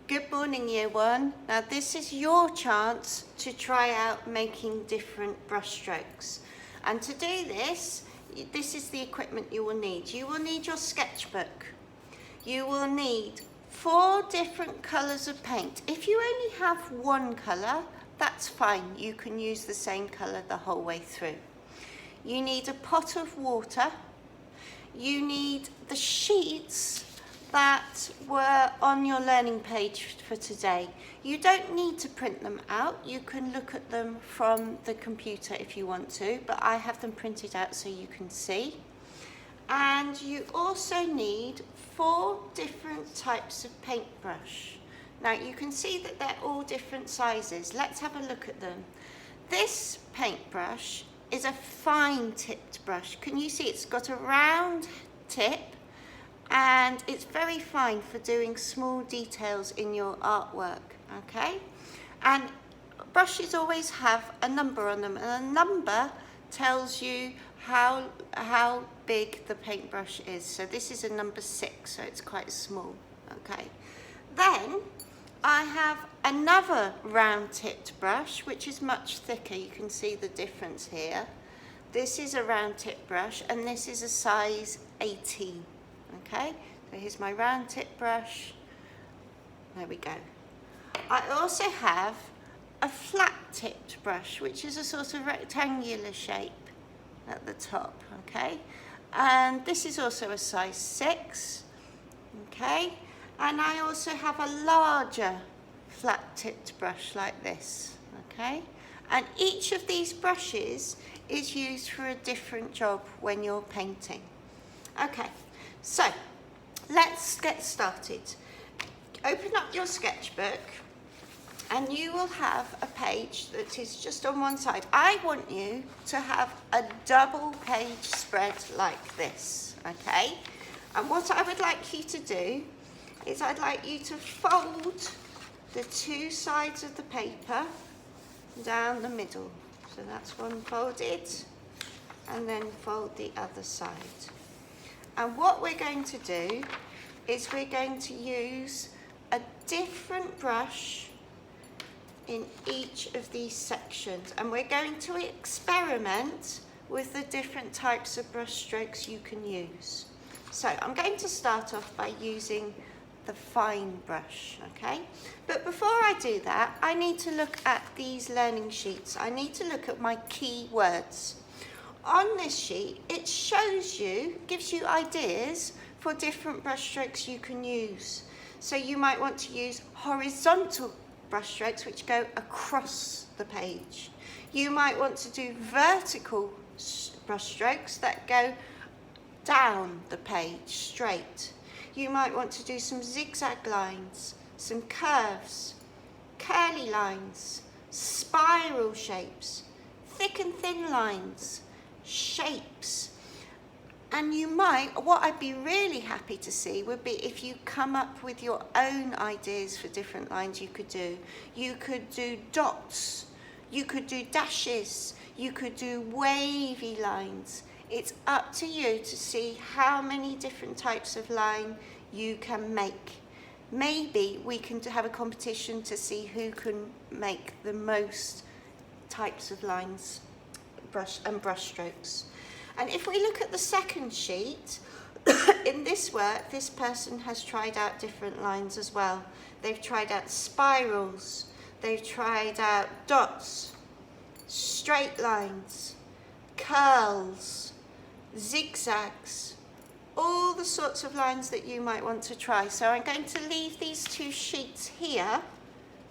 Good morning, Year 1. Now this is your chance to try out making different brush strokes. And to do this, this is the equipment you will need. You will need your sketchbook. You will need 4 different colours of paint. If you only have one colour, that's fine. You can use the same colour the whole way through. You need a pot of water. You need the sheets that were on your learning page for today. You don't need to print them out. You can look at them from the computer if you want to, but I have them printed out so you can see. And you also need 4 different types of paintbrush. Now you can see that they're all different sizes. Let's have a look at them. This paintbrush is a fine tipped brush. Can you see it's got a round tip and it's very fine for doing small details in your artwork, okay? And brushes always have a number on them, and a number tells you how big the paintbrush is. So this is a number 6, so it's quite small, okay? Then I have another round tipped brush, which is much thicker. You can see the difference here. This is a round tipped brush, and this is a size 18. Okay, so here's my round tip brush. There we go. I also have a flat tipped brush, which is a sort of rectangular shape at the top, okay? And this is also a size 6, okay? And I also have a larger flat tipped brush like this, okay? And each of these brushes is used for a different job when you're painting. Okay. So, let's get started. Open up your sketchbook and you will have a page that is just on one side. I want you to have a double page spread like this, okay? And what I would like you to do is I'd like you to fold the 2 sides of the paper down the middle. So that's one folded, and then fold the other side. And what we're going to do is we're going to use a different brush in each of these sections, and we're going to experiment with the different types of brush strokes you can use. So I'm going to start off by using the fine brush, okay? But before I do that, I need to look at these learning sheets. I need to look at my key words. On this sheet, it shows you, gives you ideas for different brush strokes you can use. So you might want to use horizontal brush strokes which go across the page. You might want to do vertical brush strokes that go down the page, straight. You might want to do some zigzag lines, some curves, curly lines, spiral shapes, thick and thin lines, shapes. And you might, what I'd be really happy to see would be if you come up with your own ideas for different lines you could do. You could do dots, you could do dashes, you could do wavy lines. It's up to you to see how many different types of line you can make. Maybe we can have a competition to see who can make the most types of lines and brush strokes. And if we look at the second sheet, in this work, this person has tried out different lines as well. They've tried out spirals, they've tried out dots, straight lines, curls, zigzags, all the sorts of lines that you might want to try. So I'm going to leave these 2 sheets here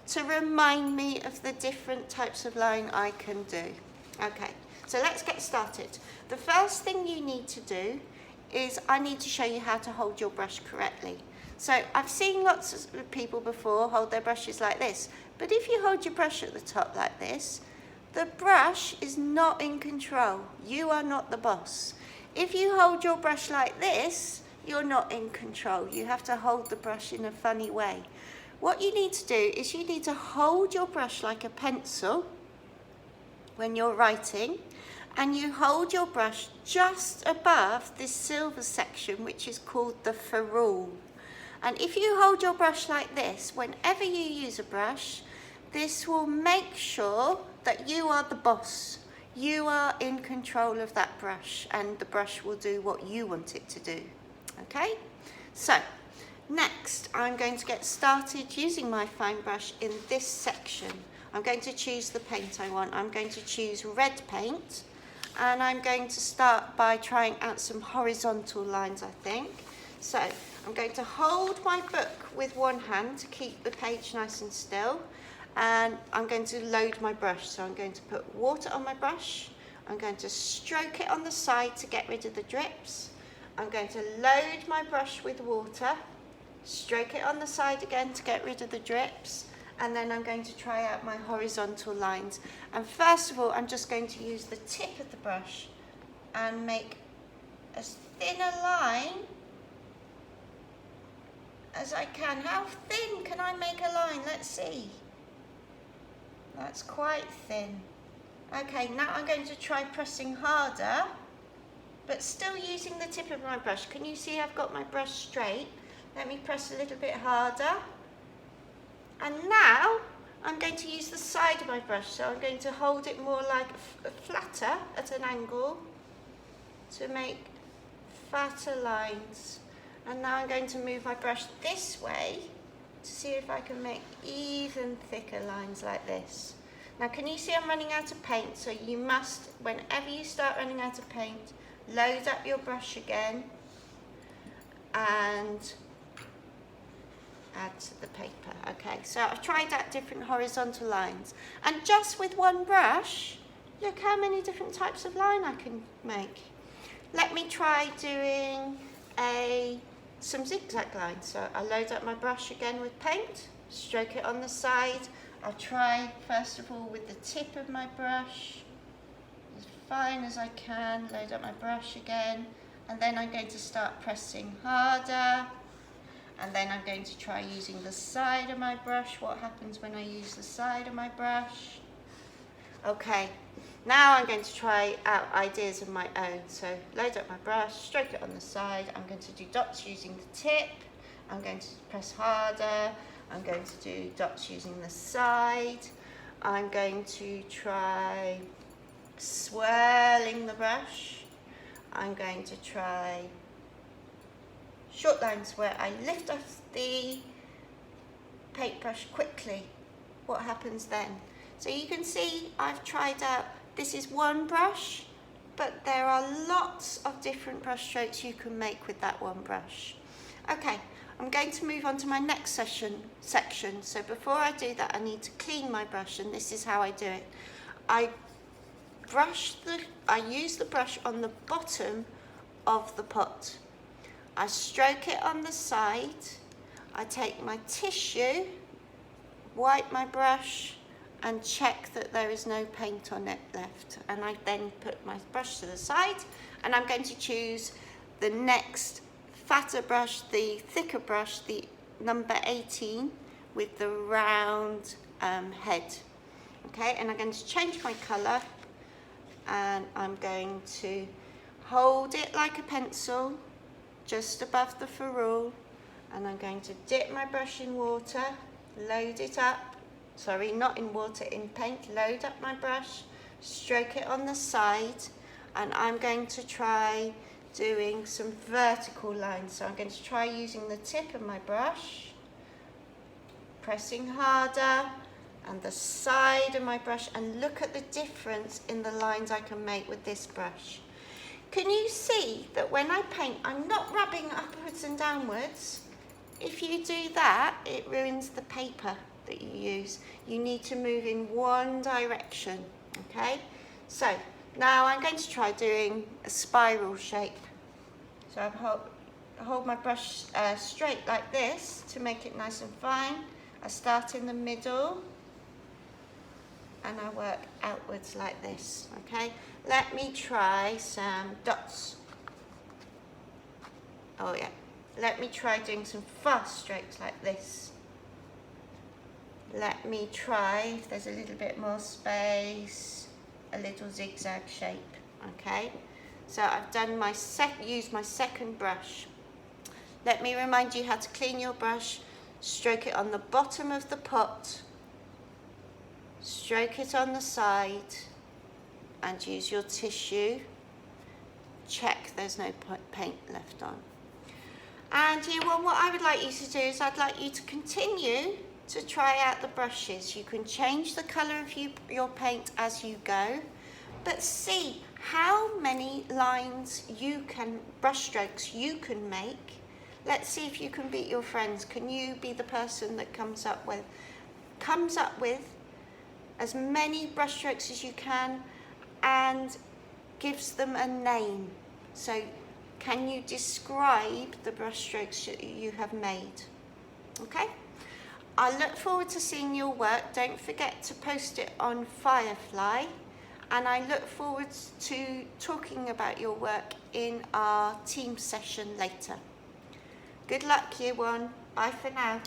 to remind me of the different types of line I can do. Okay, so let's get started. The first thing you need to do is I need to show you how to hold your brush correctly. So I've seen lots of people before hold their brushes like this, but if you hold your brush at the top like this, the brush is not in control. You are not the boss. If you hold your brush like this, you're not in control. You have to hold the brush in a funny way. What you need to do is you need to hold your brush like a pencil when you're writing, and you hold your brush just above this silver section which is called the ferrule. And if you hold your brush like this, whenever you use a brush, this will make sure that you are the boss. You are in control of that brush, and the brush will do what you want it to do. Okay? So, next I'm going to get started using my fine brush in this section. I'm going to choose the paint I want. I'm going to choose red paint, and I'm going to start by trying out some horizontal lines, I think. So I'm going to hold my book with one hand to keep the page nice and still, and I'm going to load my brush. So I'm going to put water on my brush. I'm going to stroke it on the side to get rid of the drips. I'm going to load my brush with water, stroke it on the side again to get rid of the drips, and then I'm going to try out my horizontal lines. And first of all, I'm just going to use the tip of the brush and make as thin a line as I can. How thin can I make a line? Let's see. That's quite thin. Okay, now I'm going to try pressing harder, but still using the tip of my brush. Can you see I've got my brush straight? Let me press a little bit harder. And now I'm going to use the side of my brush. So I'm going to hold it more like flatter at an angle to make fatter lines. And now I'm going to move my brush this way to see if I can make even thicker lines like this. Now can you see I'm running out of paint? So you must, whenever you start running out of paint, load up your brush again and add to the paper. Okay, so I've tried out different horizontal lines, and just with one brush, look how many different types of line I can make. Let me try doing some zigzag lines. So I load up my brush again with paint, stroke it on the side. I'll try first of all with the tip of my brush, as fine as I can, load up my brush again, and then I'm going to start pressing harder. And then I'm going to try using the side of my brush. What happens when I use the side of my brush? Okay, now I'm going to try out ideas of my own. So load up my brush, stroke it on the side. I'm going to do dots using the tip. I'm going to press harder. I'm going to do dots using the side. I'm going to try swirling the brush. I'm going to try short lines where I lift off the paintbrush quickly. What happens then? So you can see I've tried out, this is one brush, but there are lots of different brush strokes you can make with that one brush. Okay, I'm going to move on to my next section. So before I do that, I need to clean my brush, and this is how I do it. I use the brush on the bottom of the pot. I stroke it on the side, I take my tissue, wipe my brush, and check that there is no paint on it left. And I then put my brush to the side, and I'm going to choose the next fatter brush, the thicker brush, the number 18 with the round head. Okay, and I'm going to change my colour, and I'm going to hold it like a pencil just above the ferrule, and I'm going to dip my brush in water, load it up, sorry, not in water, in paint, load up my brush, stroke it on the side, and I'm going to try doing some vertical lines. So I'm going to try using the tip of my brush, pressing harder, and the side of my brush, and look at the difference in the lines I can make with this brush. Can you see that when I paint, I'm not rubbing upwards and downwards? If you do that, it ruins the paper that you use. You need to move in one direction, okay? So now I'm going to try doing a spiral shape. So I hold my brush straight like this to make it nice and fine. I start in the middle, and I work outwards like this, okay? Let me try some dots. Oh yeah, let me try doing some fast strokes like this. Let me try, if there's a little bit more space, a little zigzag shape, okay? So I've done used my second brush. Let me remind you how to clean your brush. Stroke it on the bottom of the pot, stroke it on the side, and use your tissue. Check there's no paint left on. And Year 1, what I would like you to do is I'd like you to continue to try out the brushes. You can change the colour of your paint as you go, but see how many lines brush strokes you can make. Let's see if you can beat your friends. Can you be the person that comes up with as many brush strokes as you can and gives them a name? So can you describe the brush strokes you have made? Okay? I look forward to seeing your work. Don't forget to post it on Firefly. And I look forward to talking about your work in our team session later. Good luck, Year 1. Bye for now.